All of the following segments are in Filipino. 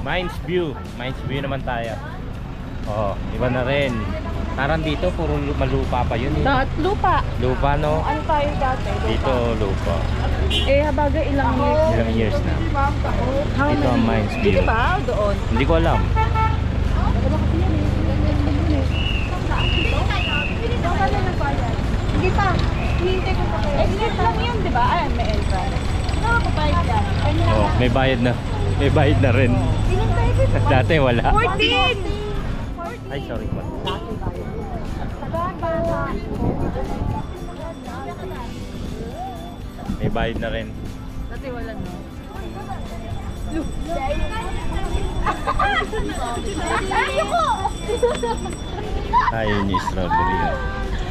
Mines View. Mines View naman tayo. Oh, iba na rin. Parang dito puro malupa pa yun eh. Lupa. Lupa no? Ano tayo dati? Lupa. Dito lupa. Bagay ilang years. Ilang years na. How Dito ang Mines View. Dito ba? Doon? Hindi ko alam. Hindi pa. Hintay ko pa kayo. Exit lang yun, di ba? Ayan, may entrance. Nakakapayad yan. Oh, may bayad na. May bayad na rin. Dati wala. 14! Ay, sorry po. May bayad na rin. Dati wala no. Ayun yung strawberry.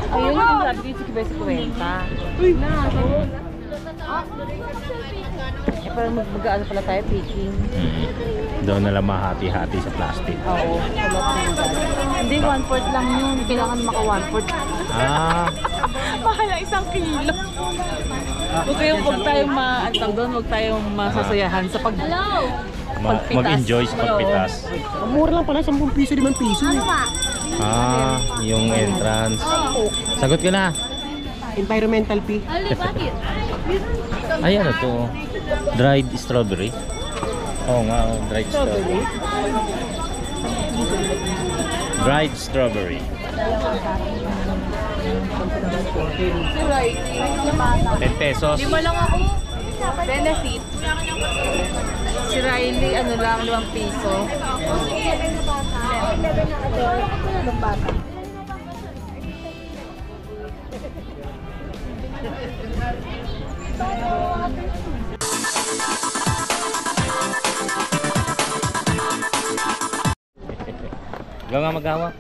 Ayun yung sabi ko yung 50. Uy! Parang mag-ano pala tayo, picking. Doon na lang mahati-hati sa plastic. Oo. Hindi, 1/4 lang yun. Kailangan maka 1/4. Ah, Mahal na 1 kilo. Huwag tayong huwag tayong masasayahan sa mag-enjoy sa pagpitas. Mura lang pala, 10 piso, 5 piso. Ah, yung entrance. Sagot ko na. Environmental fee. Ay, ano to? Dried strawberry. Oo nga, dried strawberry. Dried strawberry. 10 pesos. Lima lang ako. Benefit. Si Riley, ano lang, 2 piso. Ikaw nga magawa.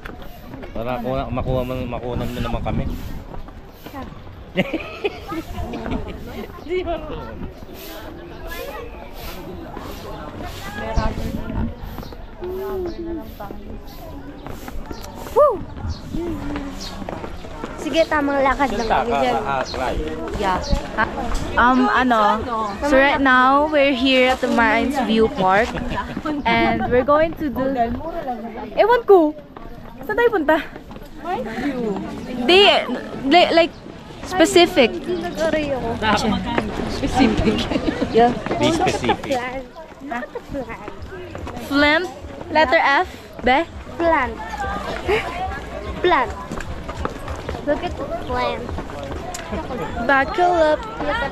Para makunan mo naman kami. Di ba? Woo! Sige, tamang lakad lang kami dyan. Yeah. So right now, we're here at the Mines View Park. And we're going to do... Ewan ko! Saan tayo punta? Mines View. Like, specific. Specific. Yeah. Be specific. Plant? Letter F? Be? Plant. Plant. Look at the plant. Buckle up.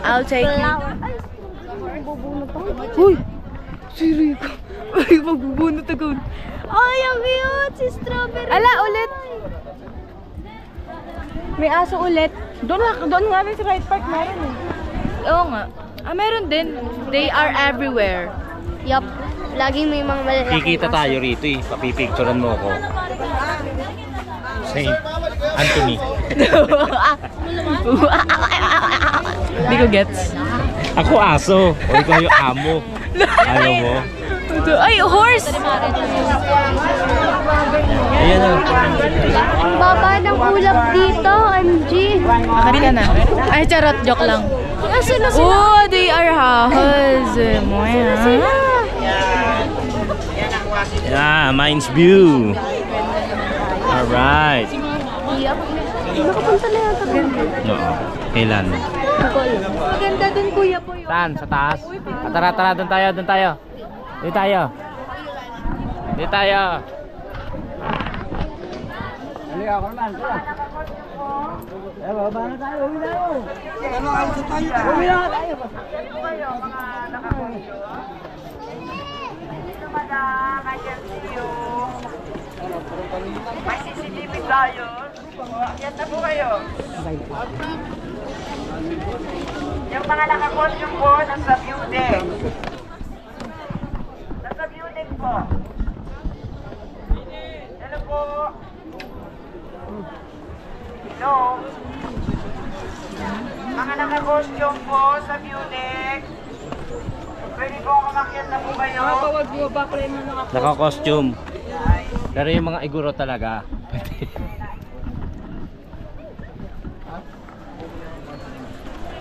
I'll take you. Bubunot Uy! Si Rico. Ay, magbubunot ako. Ay, ang cute! Si strawberry. Ala, ulit! May aso ulit. Doon nga rin sa Right Park meron eh. Oo nga. Meron din. They are everywhere. Yup. Laging may mga malalaking Kikita tayo rito eh. Papipicturean mo ako. Saint Anthony. Hindi ko gets. Ako aso. O ikaw yung amo. Ayaw mo? Ay, horse! Ayan o. Ang baba ng ulap dito, MG. Akit ka na. Ay, charot. Joke lang. Oh, they are hahas. Yeah, Mines View. Alright. Nakapunta na yan sa ganda. Oo. Kailan? Maganda dun, kuya po yun. Saan? Sa taas? Tara, doon tayo. Doon tayo. Halika ako naman. Baba na tayo, uwi na tayo. Uwi na tayo. Madam, I can see you. May CCTV tayo. Yan na po kayo. Yung mga nakakostume po, nasa view deck. Nasa view deck po. Hello po. Hello. Mga nakakostume po sa view deck. Pwede po kumakyat na po kayo. Naka-costume. Pero yung mga iguro talaga.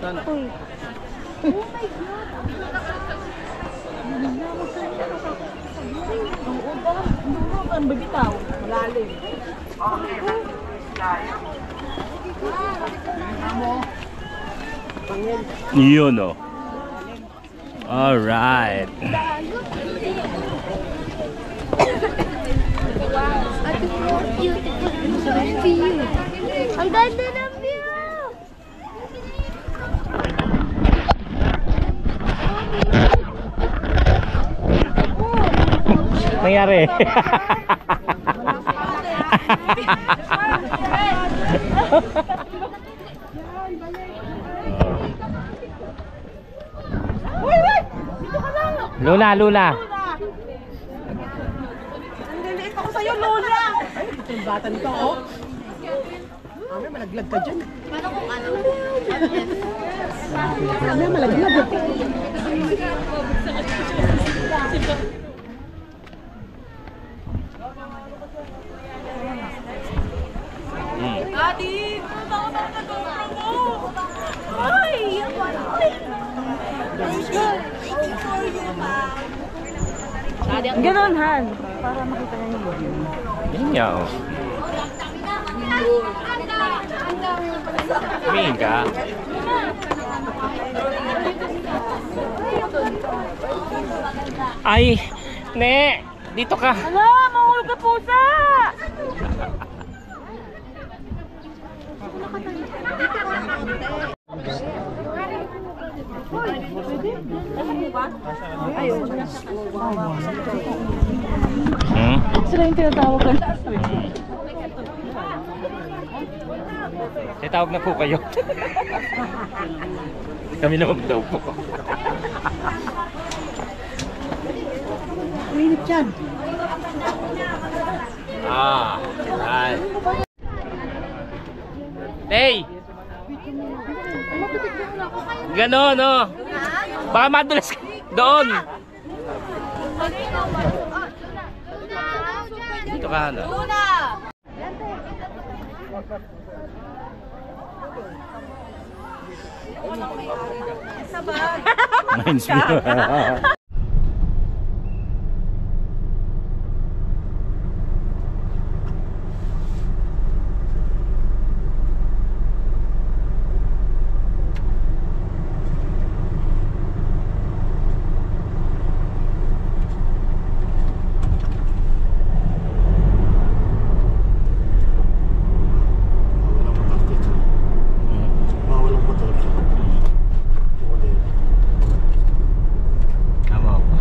Uy. Oh my God! Okay, tayo. Yun o. Alright. View. Ang ganda ng view. Nangyari. Luna, Luna. Nandiliit ako sa'yo, Lola! Ay, batan ka, oh. Mamaya malaglag ka dyan. Paano kung ano? Mamaya malaglag. Adi! Tao na nag-GoPro mo! Ay! Ganon, Han. Para makita niya yung video. Yun nga o. Tumingin ka. Ay! Ne! Dito ka! Hala! Mahulog ka pusa! Hmm? Sila yung tinatawagan. Tawag na po kayo. Kami naman daw po. Minit yan. Ah, right. Hey! Ganon, no? Baka madulas ka doon. Dito ka, ano? Reminds me. Tama ba?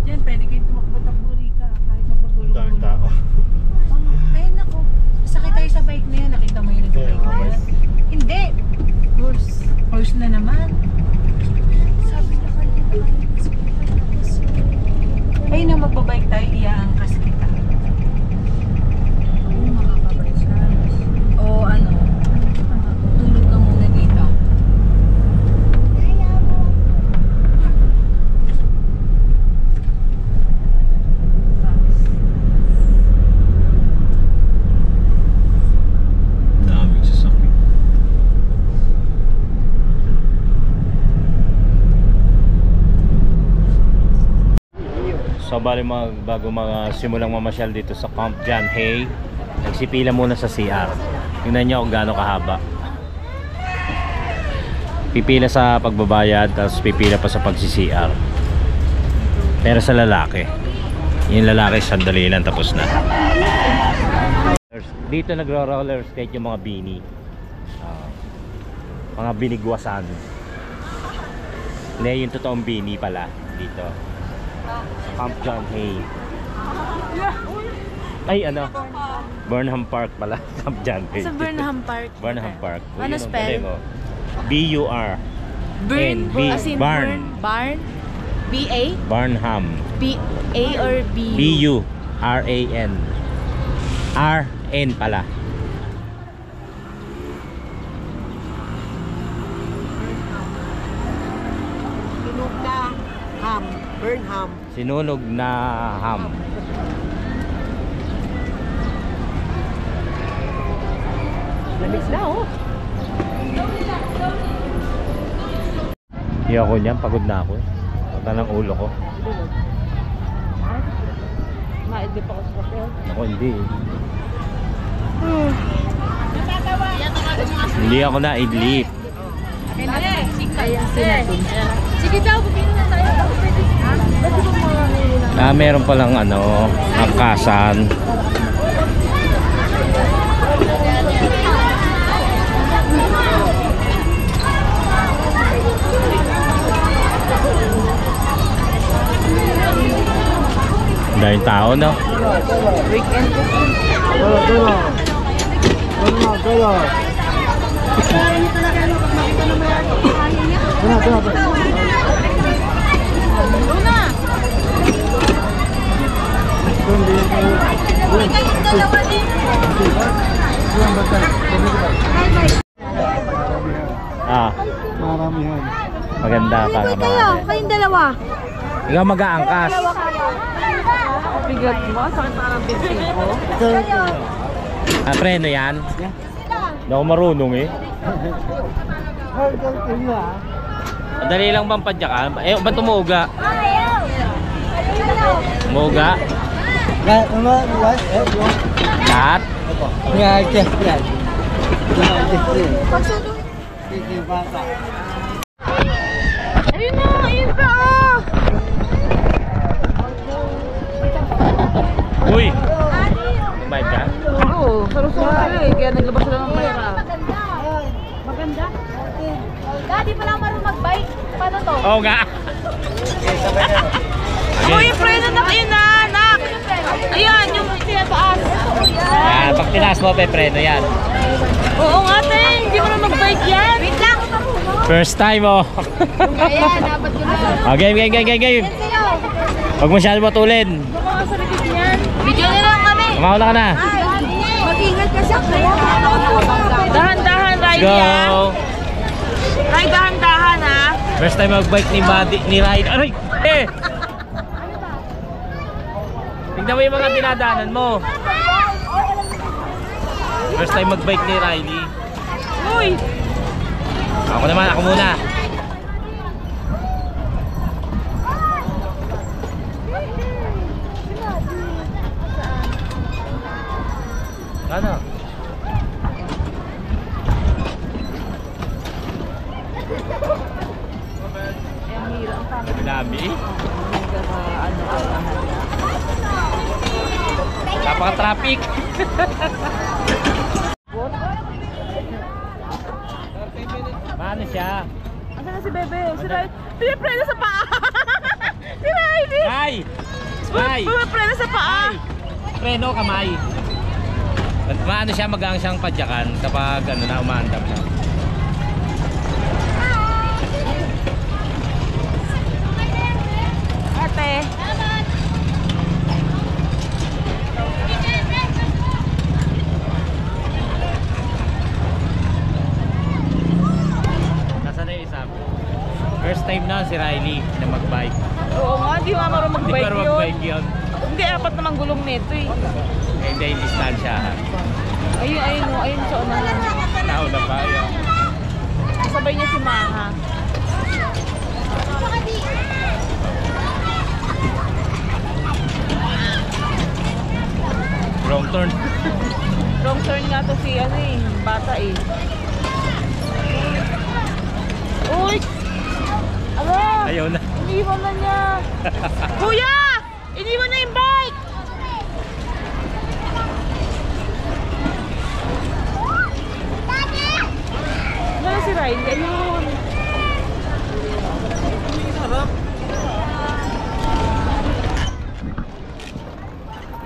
Yan, pwede kayo tumakbo-takbo rika. Kahit mapagulong. Daming tao. Ayun ako. Sakay tayo sa bike na yan. Nakita mo yung nag-bike na yan? Hindi. Horse. Horse na naman. Sabi na kanina. Ayun na magbabike tayo. Iyaangkas kita. Oo, makakabay siya. O ano, tulog ka muna dito. Daming sasakyan. So bali bago simulang mamasyal dito sa Camp John Hay, nagsipila muna sa CR. Tingnan niyo kung gaano kahaba. Pipila sa pagbabayad, tapos pipila pa sa pagsi-CR. Pero sa lalaki, yung lalaki sandali lang tapos na. Dito nagro-roller skate yung mga bini. Mga binigwasan. Hindi, yung totoong bini pala dito. Camp John Hay. Ay, ano? Burnham Park pala. Camp John Hay. Sa Burnham Park. Burnham Park. Ano Yun ang spell? galing, oh. B-U-R. Burn. N-B. As in Barn. Barn? B-A? Burnham. B-A or B-U? B-U-R-A-N. R-N pala. Burnham. Sinunog na ham. Lamig na oh. Hindi ako niyan, pagod na ako. Pagod ng ulo ko. Maidli pa ako sa hotel. Ako hindi. Hindi ako na idlip. Ayan sinatun. Sige daw, bumili na tayo. Meron palang ano, angkasan. Dahil tao, no? Weekend ko. Maramihan. Maganda pa nga marami. Kayong dalawa. Ikaw mag-aangkas. Bigat mo, sakit na ng binsin ko. Preno yan? Hindi ako marunong eh. Madali lang bang padyakan? Eh, ba't tumuga? Tumuga? Lahat? Ayun na, ayun pa oh! Uy! Bayad ka? Oo, sarusuro sila eh, kaya naglabas sila ng pera. Maganda? Daddy, pala marunong mag-bike. Paano to? Oo nga! Uy, preno na kayo na, anak! Ayan, yung sinataas. Yan, pag tinaas mo, preno yan. Oo nga, te, hindi mo na mag-bike yan. Wait lang! First time oh! Ayan, dapat yun na. Game! Huwag masyado matulin. Baka sa likod niyan. Video na lang kami. Kumauna ka na. Mag-ingat ka siya. Dahan-dahan, Riley Go! ah. Ray, dahan-dahan ha. First time mag-bike ni Ryan. Aray! Eh! Tingnan mo yung mga dinadaanan mo. First time mag-bike ni Riley. Uy! Ako naman, ako muna. Ano? Dami. Napaka-traffic. Paano siya? Asan na si Bebe? Si Riley. Pinipreno sa paa! Si Riley! Ay! Ay! Pinipreno sa paa! Preno kamay. Maano siya, magang siyang padyakan kapag ano na, umaandam na. Ate! Nasaan na yung isa? First time na si Riley na mag-bike. Oo nga, di mo marunong Hindi mag-bike pa yun. mag-bike yun. Hindi, apat namang gulong nito eh. Eh, hindi yung distansya. Ayun, ayun o, ayun sa unahan. Nauna pa yun. Kasabay niya si Maha. Wrong turn. Wrong turn nga to si ano eh, bata eh. Uy! Ala! Ayaw na. Iniwan na niya! Kuya! Iniwan na yung bike! Wala si Riley, ayun! Sarap!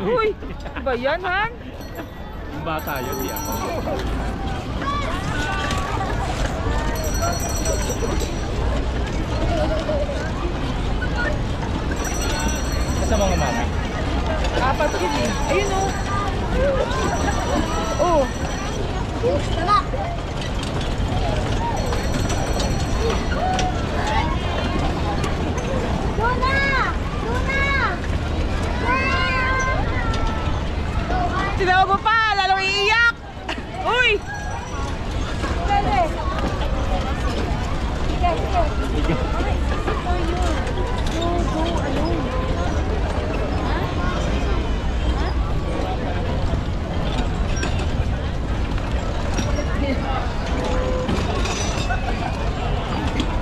Uy! Ba yan, Han? Yung bata yun, di ako. Sa mga mami. Apat yun eh. Ayun o. Oh. Dona! tinawag mo pa, lalong iiyak. Uy!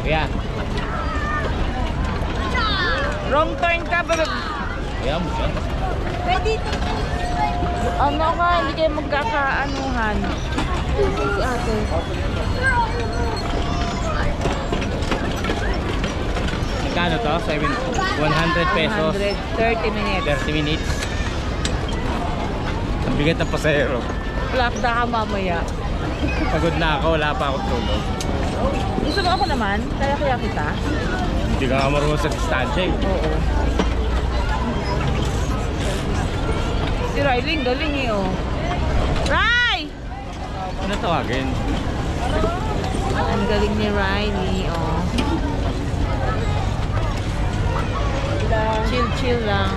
Kaya. Wrong turn ka, bebe. Kaya mo siya. Ano ka, hindi kayo magkakaanuhan. Si ate. Magkano to? 100 pesos. 130 minutes. 30 minutes. Ang bigat ng pasahero. Lakda ka mamaya. Pagod na ako, wala pa akong tulog. Gusto mo ako naman? Kaya kita? Hindi ka nga marunong sa distansya eh. Oo. Si Riley, galing eh oh. Ray! Ano tawagin? Ang galing ni Riley oh. Chill lang.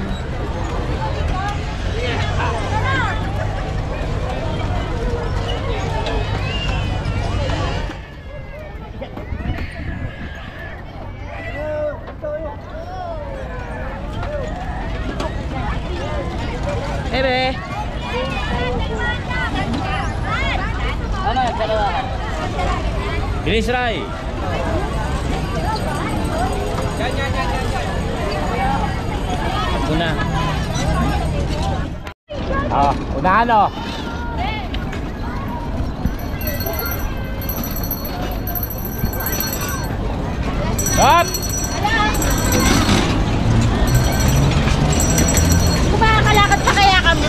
Bebe. Bilis, Ray! Una. Unahan o. Stop! Kumakalakad pa kaya kami.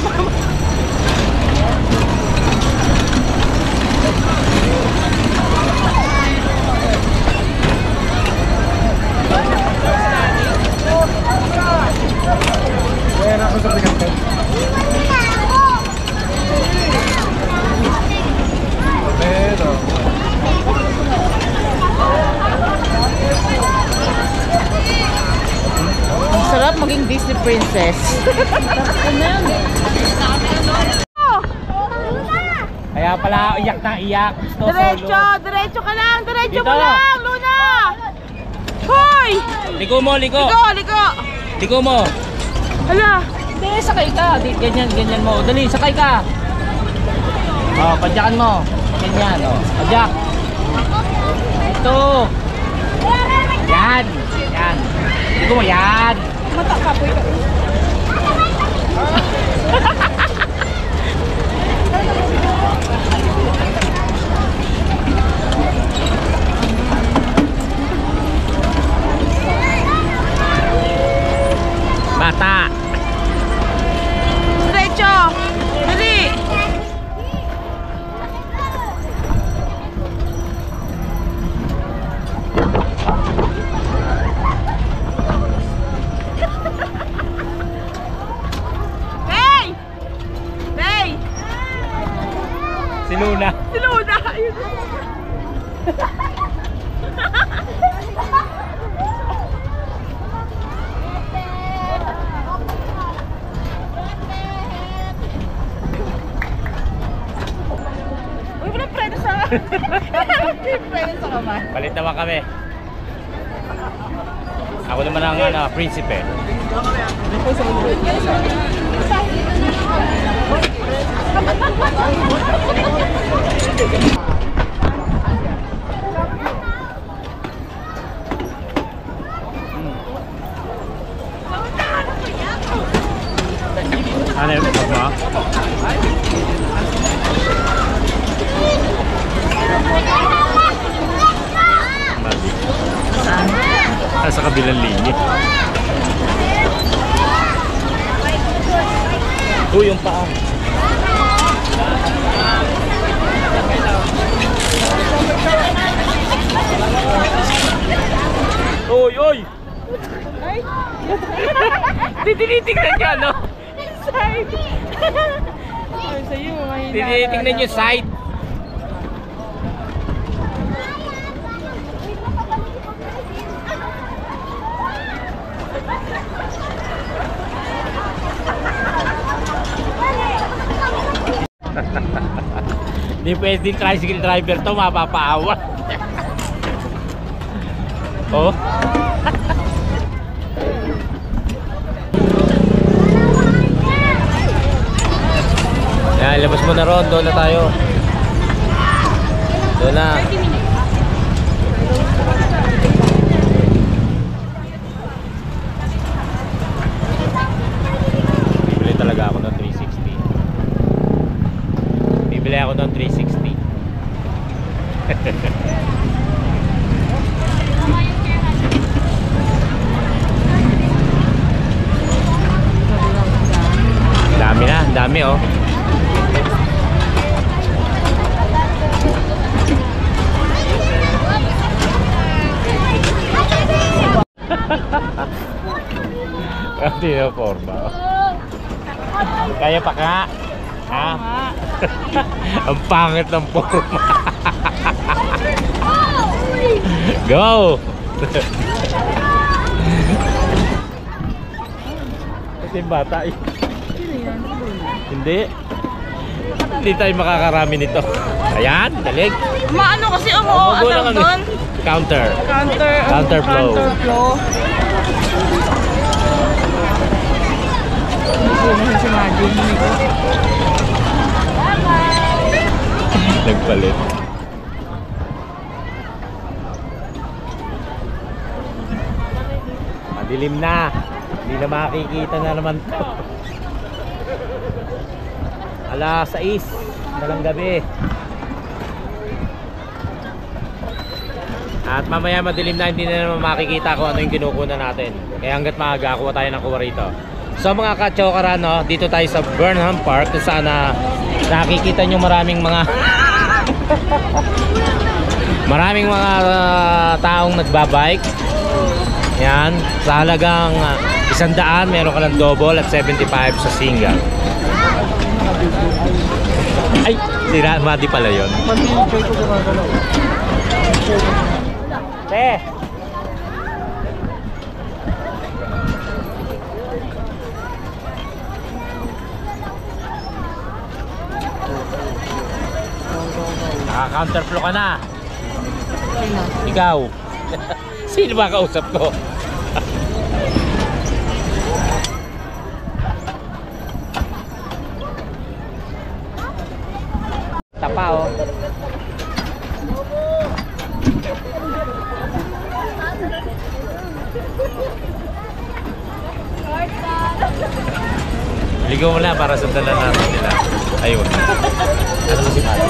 Ang sarap maging Disney princess. Kaya pala iyak na iyak. Gusto Diretso, solo. diretso ka lang, diretso Dito. ka lang, Luna! Hoy! Liko mo, liko! Liko! Liko mo! Hala! Hindi, sakay ka. Ganyan mo. Dali, sakay ka. Oh, padyakan mo. Ganyan, oh. Padyak. Ito. Yan. Yan. Liko mo, yan. Matakapoy ka. Bata. Diretso! Dali! Hey! Hey! Si Luna. Si Luna! Ayun. Uy, walang preno sa... Preno sa kamay. Palit naman kami. Ako naman ang prinsipe. Ano yung pagma? Saan? Sa kabilang linya. Uy, yung paa. Oy, oy! Tinitingnan niya, no? Side! Ay, sa'yo, mahina. Tinitingnan niyo side. Hindi pwede tricycle driver to, mapapaawa. Oh. Yan, labas mo na ron, doon na tayo. Doon na. Bibili talaga ako ng 360. Bibili ako ng 360. Dami na, dami oh. Hindi na forma. Kaya pa ka? Ha? Ang pangit ng forma. Go! Kasi bata eh. Hindi. Hindi tayo makakarami nito. Ayan, dalig. Maano kasi umuo Magulang doon? Counter. Counter flow. Nagpalit. Madilim na. Hindi na makikita na naman to. Alas 6 ng gabi. At mamaya madilim na, hindi na naman makikita kung ano yung kinukunan natin. Kaya hanggat maaga, kuha tayo ng kuha rito. So mga ka-chokaran, no, dito tayo sa Burnham Park kung saan nakikita nyo maraming mga maraming mga taong nagbabike. Yan, sa halagang 100 meron ka ng double at 75 sa single. Ay, sira, madi pala yun. Te! Naka-counterflow ka na. Ikaw. Sino ba kausap ko? Tapa oh. Ligaw mo na para sundan na natin nila. Ayun. Ano si Mali?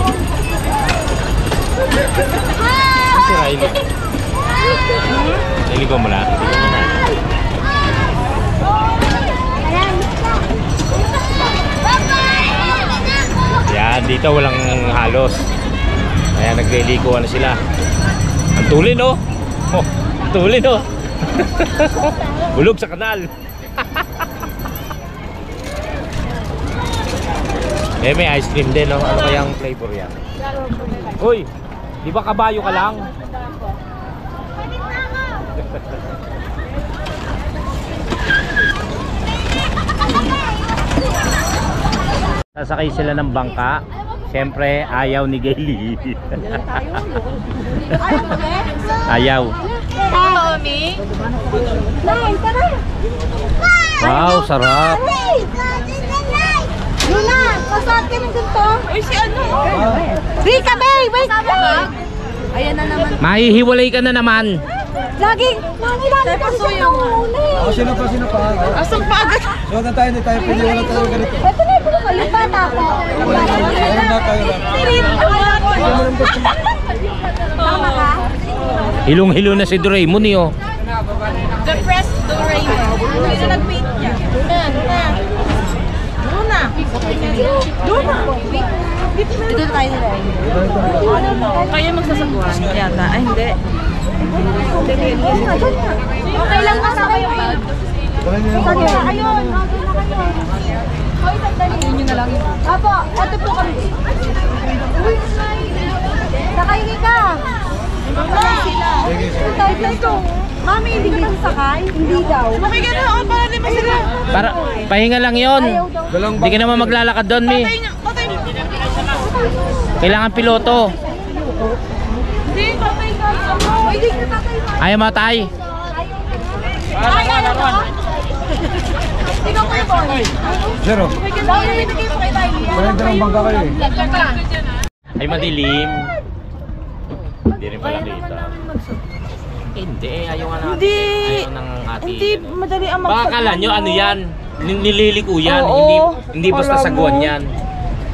Si Riley. Niligaw mo na. Yan, dito walang halos. Kaya naglilikuan na sila. Ang tulin oh. Oh, tulin oh. Bulog sa kanal. May ice cream din, no? Ano kayang flavor yan? Uy, di ba kabayo ka lang? Sasakay sila ng bangka. Siyempre, ayaw ni Gayle. Ayaw. Tommy? Wow, sarap. Luna, masakit ka ng ganito. Uy, si ano? Rika, Bay, wait lang. Ayan na naman. Mahihiwalay ka na naman. Laging, mangilangan ka sa uli. Sino pa? Asang pa agad? So na tayo, hindi tayo pwede, wala tayo ganito. Ito na yung kayo, bata ko. Ayun na tayo lang. Tama ka? Hilong-hilo na si Doraemon eh, oh. The press Doraemon. Sino nag-paint niya? Luna. Dito tayo nila. Kaya magsasagwan yata. Ay, hindi. Okay lang ka sa kayo. Sige, ayun. Hoy, sandali. Yun na lang yun. Apo, ito po kami. Uy, nakahingi ka. Tayo lang ito. Mami, hindi ka sakay? Hindi daw. Okay, gano'n ako para di ba sila? Para, pahinga lang yon. Hindi ka naman maglalakad doon, Mi. Patay niya. Kailangan piloto. Hindi, tatay ka. Hindi ka tatay. Ayaw matay. Ay, ikaw kayo, boy. Zero. Dahil nabibigay mo kay Tylee. Wala yung dalawang bangka kayo eh. Ay, madilim. Hindi rin pala kita. Hindi, ayaw nga natin. Hindi. Ayaw ng ating. Hindi madali ang Baka kala nyo, ano yan? Nililiko yan. Oo. Hindi basta Alam saguan mo. yan.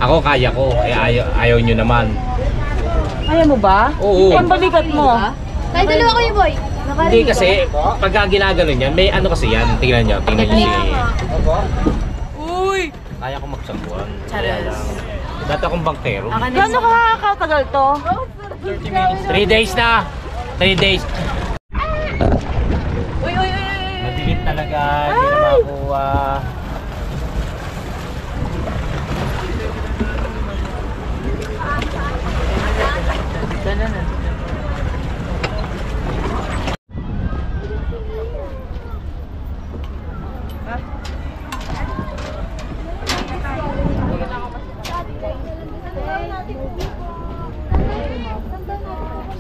Ako, kaya ko. Eh, ayaw nyo naman. Kaya mo ba? Oo. Ang balikat mo. Kahit dalawa kayo, boy. Hindi kasi, pagka ginaganon yan, may ano kasi yan. Tingnan nyo si... Uy! Kaya ko magsaguan. Kaya lang. Dati akong bankero. Gano'n kakatagal to? 3 days na! 3 days. Uy, uy, uy! Madilim talaga. Hindi na makuha. Ganun na.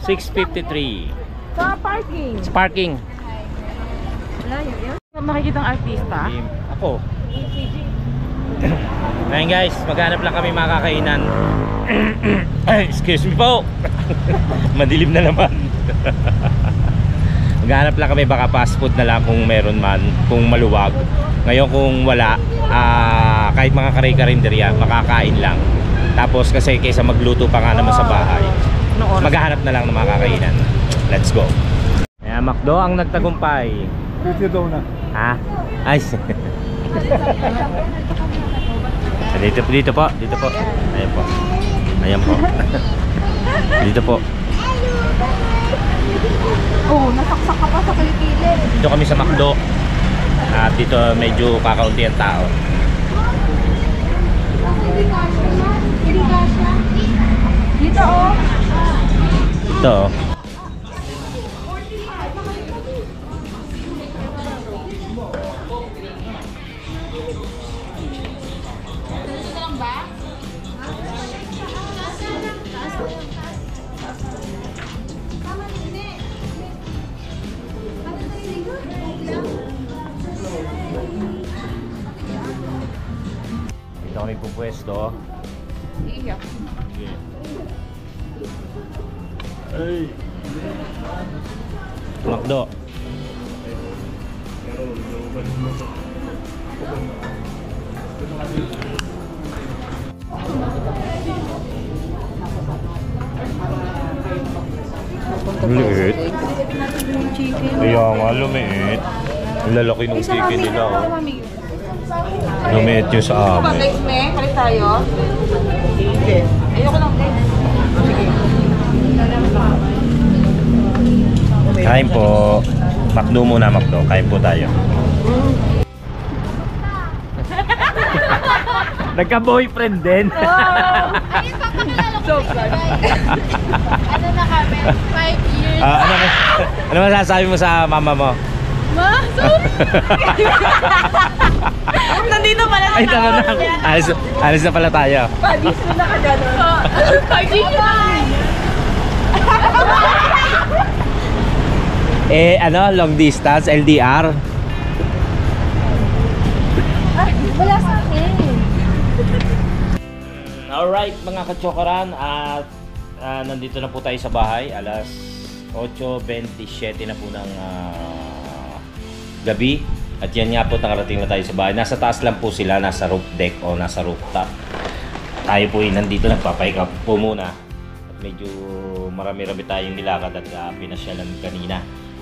$6.53. Sa parking. Sa parking. Makikita ang artista. Ako. Ngayon guys, maghanap lang kami makakainan. Excuse me po. Madilim na naman. Maghanap lang kami, baka fast food na lang kung meron man, kung maluwag. Ngayon kung wala, kahit mga kare-karinderya, makakain lang. Tapos kasi kaysa magluto pa nga naman sa bahay, maghahanap na lang ng makakainan. Let's go. Ayan, McDo ang nagtagumpay. Dito daw na. Ha? Ay. Dito po. Ayan po. Ayan po. Dito po. Oh, nasaksak ka pa sa kilikili. Dito kami sa McDo. At dito medyo kakaunti ang tao. Dito, oh. Ito. Dito kami pupwesto. Sige. Ay. McDo. Lumiit. Kaya nga, lumiit. Ang lalaki ng chicken nila, oh. Lumiit yung sa amin. Guys, me, kalit tayo. Ayoko lang, guys. Kain po. McDo muna, McDo. Kain po tayo. Nagka-boyfriend din. Ayun pa pakilala ko. Ano na kami? 5 years. Ano masasabi mo sa mama mo? Ma? Nandito pala na Ay, tama na. Alis na pala tayo. Padis na nakagano'n. Padis na! Long distance, LDR. Wala sa akin. Alright, mga kachokaran, at nandito na po tayo sa bahay. Alas 8:27 na po ng gabi. At yan nga po, nakarating na tayo sa bahay. Nasa taas lang po sila, nasa roof deck o nasa rooftop. Tayo po nandito, nagpapahinga po muna. At medyo marami-rami tayong nilakad at pinasyalan kanina.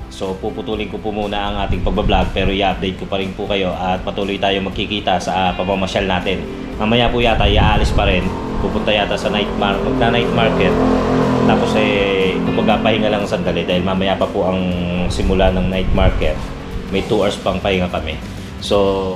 So puputulin ko po muna ang ating pagbablog, pero i-update ko pa rin po kayo at patuloy tayo magkikita sa pamamasyal natin. Mamaya po yata iaalis pa rin, pupunta yata sa night market. Tapos kumbaga pahinga lang sandali dahil mamaya pa po ang simula ng night market. May 2 hours pang pahinga kami. So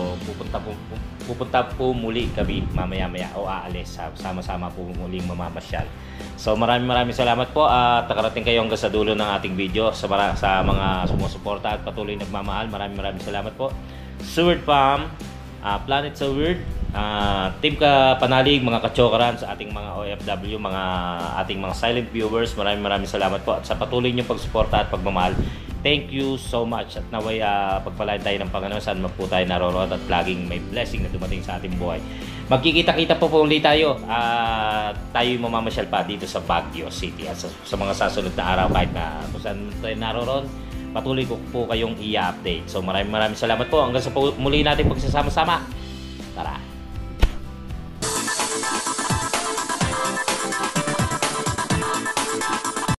pupunta po muli kami mamaya-maya o aalis. Sama-sama po muling mamamasyal. So maraming salamat po at nakarating kayo hanggang sa dulo ng ating video. Sa mga sumusuporta at patuloy nagmamahal, maraming salamat po. Seward Farm, Planet Seward, Team Kapanalig, mga kachokaran, sa ating mga OFW, ating mga silent viewers, maraming salamat po at sa patuloy niyong pagsuporta at pagmamahal. Thank you so much at naway pagpalain tayo ng Panginoon saan man po tayo naroroon at laging may blessing na dumating sa ating buhay. Magkikita-kita po ulit tayo at tayo'y mamamasyal pa dito sa Baguio City at sa mga sasunod na araw kahit na kung saan tayo naroroon, patuloy ko po kayong i-update. So maraming salamat po hanggang sa muli natin pagsasama-sama. Tara!